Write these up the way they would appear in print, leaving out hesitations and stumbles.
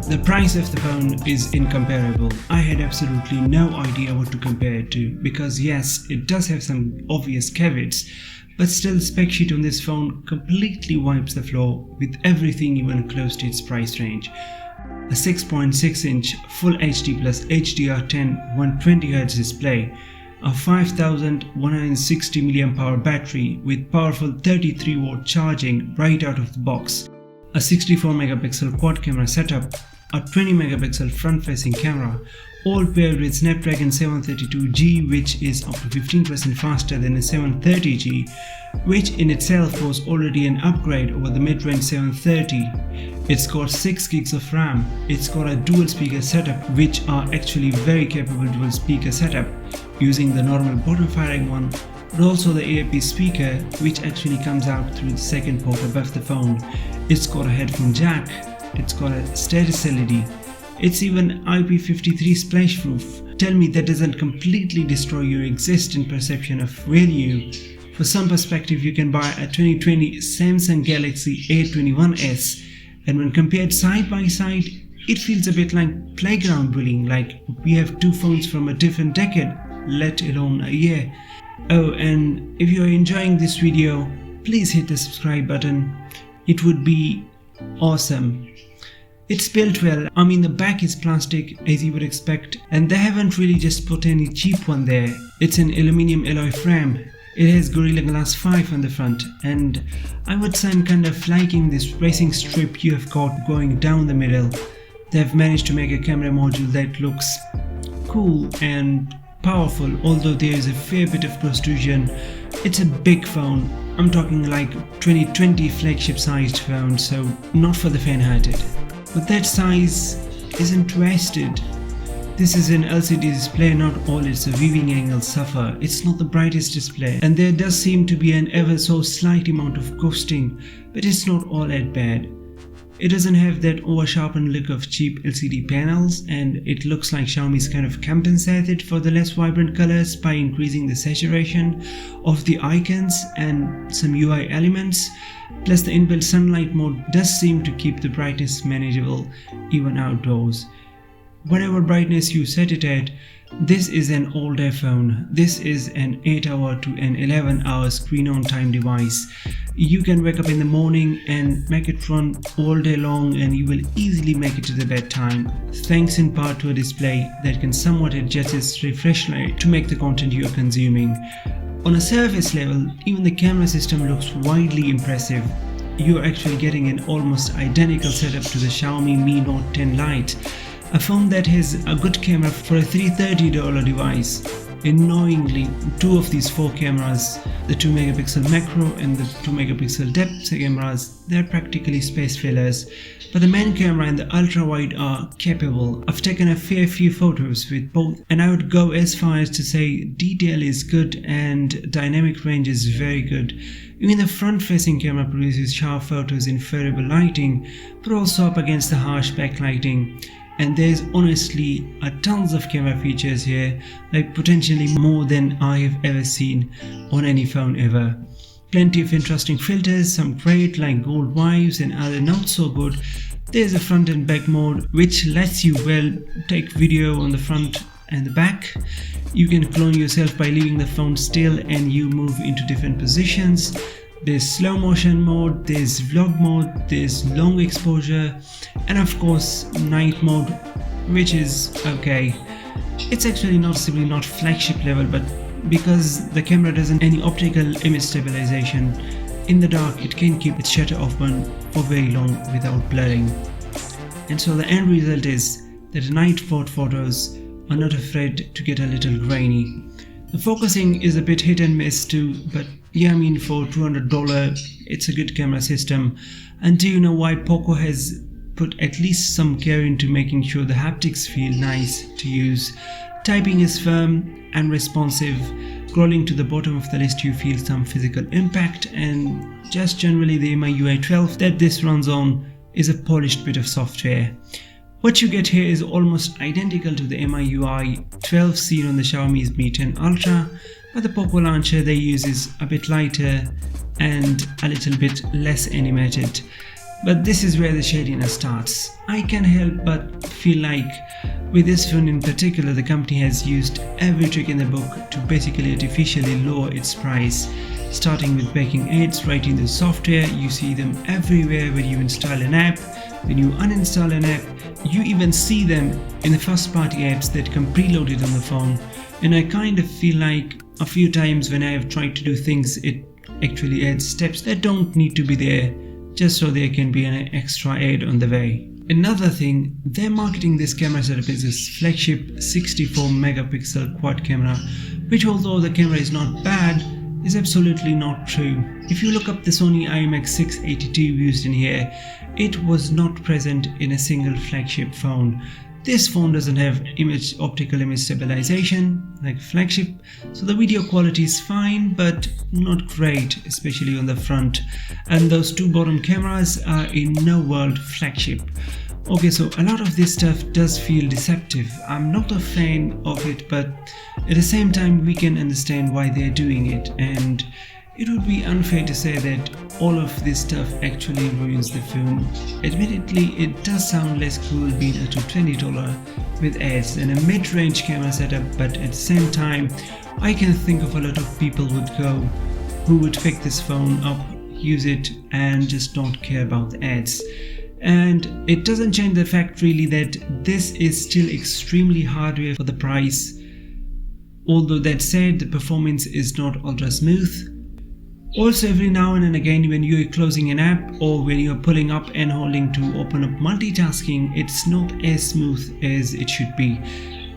The price of the phone is incomparable. I had absolutely no idea what to compare it to because yes, it does have some obvious caveats, but still the spec sheet on this phone completely wipes the floor with everything even close to its price range. A 6.6-inch Full HD plus HDR10 120Hz display, a 5160 mAh battery with powerful 33-watt charging right out of the box, a 64-megapixel quad camera setup, a 20-megapixel front-facing camera, all paired with Snapdragon 732G, which is up to 15% faster than a 730G, which in itself was already an upgrade over the mid-range 730. It's got 6 gigs of RAM, it's got a dual speaker setup, which are actually very capable dual speaker setup, using the normal bottom firing one, but also the earpiece speaker, which actually comes out through the second port above the phone. It's got a headphone jack, it's got a status LED, it's even IP53 splash proof. Tell me that doesn't completely destroy your existing perception of value. For some perspective, you can buy a 2020 Samsung Galaxy A21s, and when compared side by side, it feels a bit like playground bullying, like we have two phones from a different decade, let alone a year. Oh, and if you're enjoying this video, please hit the subscribe button. It would be awesome. It's built well. I mean, the back is plastic as you would expect, and they haven't really just put any cheap one there. It's an aluminum alloy frame. It has Gorilla Glass 5 on the front, and I would say I'm kind of liking this racing strip you have got going down the middle. They've managed to make a camera module that looks cool and powerful, although there is a fair bit of protrusion. It's a big phone. I'm talking like 2020 flagship sized phone, so not for the faint-hearted. But that size isn't wasted. This is an LCD display, not all its viewing angles suffer. It's not the brightest display, and there does seem to be an ever so slight amount of ghosting, but it's not all that bad. It doesn't have that over-sharpened look of cheap LCD panels, and it looks like Xiaomi's kind of compensated for the less vibrant colors by increasing the saturation of the icons and some UI elements. Plus the inbuilt sunlight mode does seem to keep the brightness manageable even outdoors. Whatever brightness you set it at, this is an all-day phone. This is an 8-hour to an 11-hour screen-on-time device. You can wake up in the morning and make it run all day long, and you will easily make it to the bedtime, thanks in part to a display that can somewhat adjust its refresh rate to make the content you are consuming. On a surface level, even the camera system looks widely impressive. You are actually getting an almost identical setup to the Xiaomi Mi Note 10 Lite, a phone that has a good camera for a $330 device. Annoyingly, two of these four cameras, the 2-megapixel macro and the 2-megapixel depth cameras, they're practically space fillers, but the main camera and the ultra-wide are capable. I've taken a fair few photos with both, and I would go as far as to say detail is good and dynamic range is very good. Even the front-facing camera produces sharp photos in favorable lighting, but also up against the harsh backlighting. And there's honestly a tons of camera features here, like potentially more than I have ever seen on any phone ever. Plenty of interesting filters, some great like gold vibes and other not so good. There's a front and back mode which lets you take video on the front and the back. You can clone yourself by leaving the phone still and you move into different positions. There's slow motion mode, there's vlog mode, there's long exposure, and of course night mode, which is okay. It's actually noticeably not flagship level, but because the camera doesn't any optical image stabilization, in the dark it can keep its shutter open for very long without blurring. And so the end result is that night mode photos are not afraid to get a little grainy. The focusing is a bit hit and miss too, but yeah, I mean for $200 it's a good camera system. And do you know why POCO has put at least some care into making sure the haptics feel nice to use? Typing is firm and responsive. Scrolling to the bottom of the list you feel some physical impact, and just generally the MIUI 12 that this runs on is a polished bit of software. What you get here is almost identical to the MIUI 12 seen on the Xiaomi's Mi 10 Ultra, but the POCO launcher they use is a bit lighter and a little bit less animated. But this is where the shadiness starts. I can't help but feel like with this phone in particular, the company has used every trick in the book to basically artificially lower its price. Starting with baking ads right in the software, you see them everywhere when you install an app. When you uninstall an app, you even see them in the first party apps that come preloaded on the phone. And I kind of feel like a few times when I have tried to do things, it actually adds steps that don't need to be there, just so there can be an extra ad on the way. Another thing, they're marketing this camera setup as this flagship 64 megapixel quad camera, which although the camera is not bad, is absolutely not true. If you look up the Sony IMX682 used in here, it was not present in a single flagship phone. This phone doesn't have optical image stabilization like flagship, so the video quality is fine but not great, especially on the front, and those two bottom cameras are in no world flagship. Okay, so a lot of this stuff does feel deceptive. I'm not a fan of it, but at the same time we can understand why they're doing it, and it would be unfair to say that all of this stuff actually ruins the phone. Admittedly, it does sound less cool being a $220 with ads and a mid-range camera setup, but at the same time, I can think of a lot of people who would pick this phone up, use it, and just don't care about the ads. And it doesn't change the fact really that this is still extremely hardware for the price. Although that said, the performance is not ultra smooth. Also, every now and again when you're closing an app or when you're pulling up and holding to open up multitasking, it's not as smooth as it should be.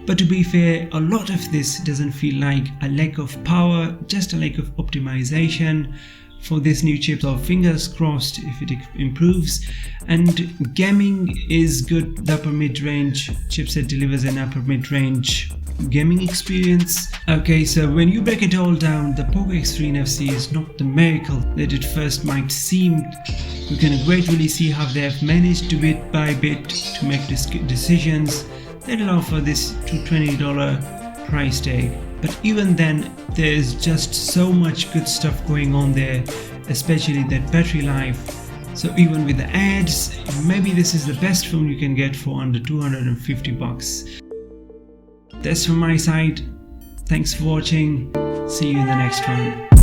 But to be fair, a lot of this doesn't feel like a lack of power, just a lack of optimization for this new chip, so fingers crossed if it improves. And gaming is good. The upper mid-range chipset delivers an upper mid-range gaming experience. Okay, so when you break it all down, the POCO X3 NFC is not the miracle that it first might seem. You can gradually see how they have managed to bit by bit to make decisions that allow for this $220 price tag. But even then, there's just so much good stuff going on there, especially that battery life. So even with the ads, maybe this is the best phone you can get for under $250. That's from my side. Thanks for watching. See you in the next one.